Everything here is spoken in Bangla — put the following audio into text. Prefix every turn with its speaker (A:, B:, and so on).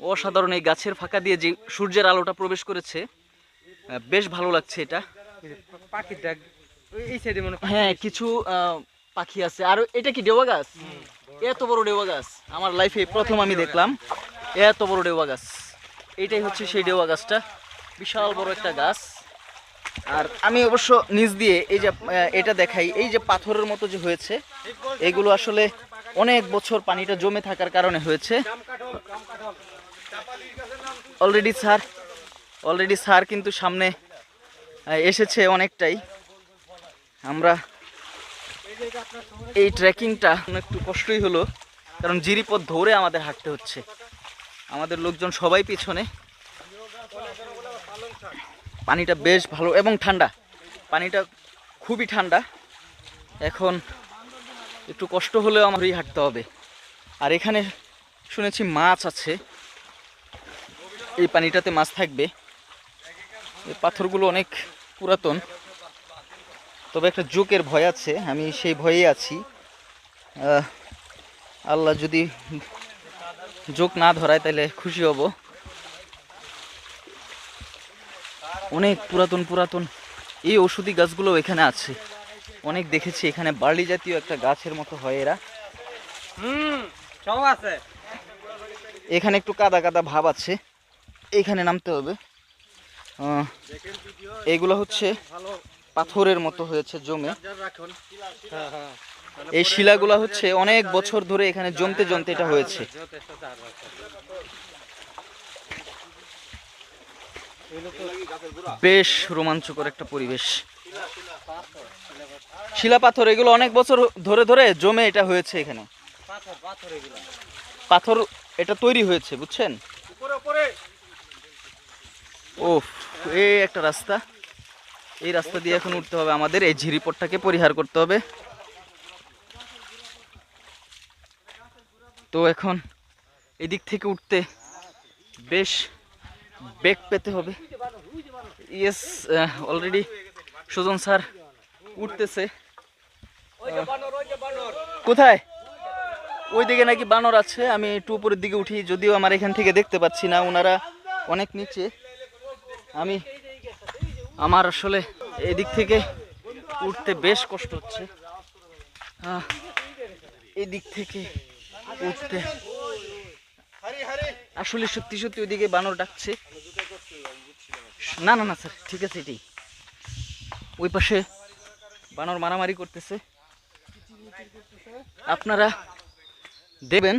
A: অসাধারণ। এই গাছের ফাঁকা দিয়ে যে সূর্যের আলোটা প্রবেশ করেছে, বেশ ভালো লাগছে এটা।
B: পাখির ডাক এই সাইডে মনে হয়।
A: হ্যাঁ, কিছু পাখি আছে। আর এটা কি ডেওয়া গাছ? এত বড় ডেওয়া গাছ আমার লাইফে প্রথম আমি দেখলাম। এত বড় ডেওয়া গাছ, এইটাই হচ্ছে সেই ডেওয়া গাছটা। বিশাল বড় একটা গাছ। আর আমি অবশ্য নিচ দিয়ে এই যে এটা দেখাই, এই যে পাথরের মতো যে হয়েছে, এগুলো আসলে অনেক বছর পানিটা জমে থাকার কারণে হয়েছে। অলরেডি স্যার কিন্তু সামনে এসেছে অনেকটাই। আমরা এই ট্রেকিংটা একটু কষ্টই হলো, কারণ জিরিপথ ধরে আমাদের হাঁটতে হচ্ছে। আমাদের লোকজন সবাই পিছনে। পানিটা বেশ ভালো এবং ঠান্ডা, পানিটা খুবই ঠান্ডা। এখন একটু কষ্ট হলেও আমারই হাঁটতে হবে। আর এখানে শুনেছি মাছ আছে, এই পানিটাতে মাছ থাকবে। এই পাথরগুলো অনেক পুরাতন, তবে একটা জোকের ভয় আছে, আমি সেই ভয়েই আছি। আল্লাহ যদি জোক না ধরায় তাহলে খুশি হব। অনেক পুরাতন এই ঔষধি গাছগুলো এখানে আছে, অনেক দেখেছি। এখানে বার্লি জাতীয় একটা গাছের মতো হয় এরা।
B: সব আছে।
A: এখানে একটু কাদা কাদা ভাব আছে, এখানে নামতে হবে। এগুলো হচ্ছে পাথরের মতো হয়েছে জমে। এই শিলাগুলা হচ্ছে অনেক বছর ধরে এখানে জমতে জমতে এটা হয়েছে। বেশ রোমাঞ্চকর একটা পরিবেশ। শিলা পাথর এগুলো অনেক বছর ধরে ধরে জমে এটা হয়েছে এখানে। পাথর এটা তৈরি হয়েছে, বুঝছেন? ও, এই একটা রাস্তা, এই রাস্তা দিয়ে এখন উঠতে হবে আমাদের। এই ঝিরিপথটাকে পরিহার করতে হবে। তো এখন এদিক থেকে উঠতে বেশ বেগ পেতে হবে। ইয়েস, অলরেডি সুজন স্যার উঠতেছে। কোথায়? ওই দিকে নাকি বানর আছে। আমি একটু উপরের দিকে উঠি, যদিও আমার এখান থেকে দেখতে পাচ্ছি না, ওনারা অনেক নিচে। আমার আসলে এদিক থেকে উঠতে বেশ কষ্ট হচ্ছে। এদিক থেকে উঠতে আসলে সত্যি সত্যি ওইদিকে বানর ডাকছে। না না না স্যার, ঠিক আছে, এটাই। ওই পাশে বানর মারামারি করতেছে, আপনারা দেবেন।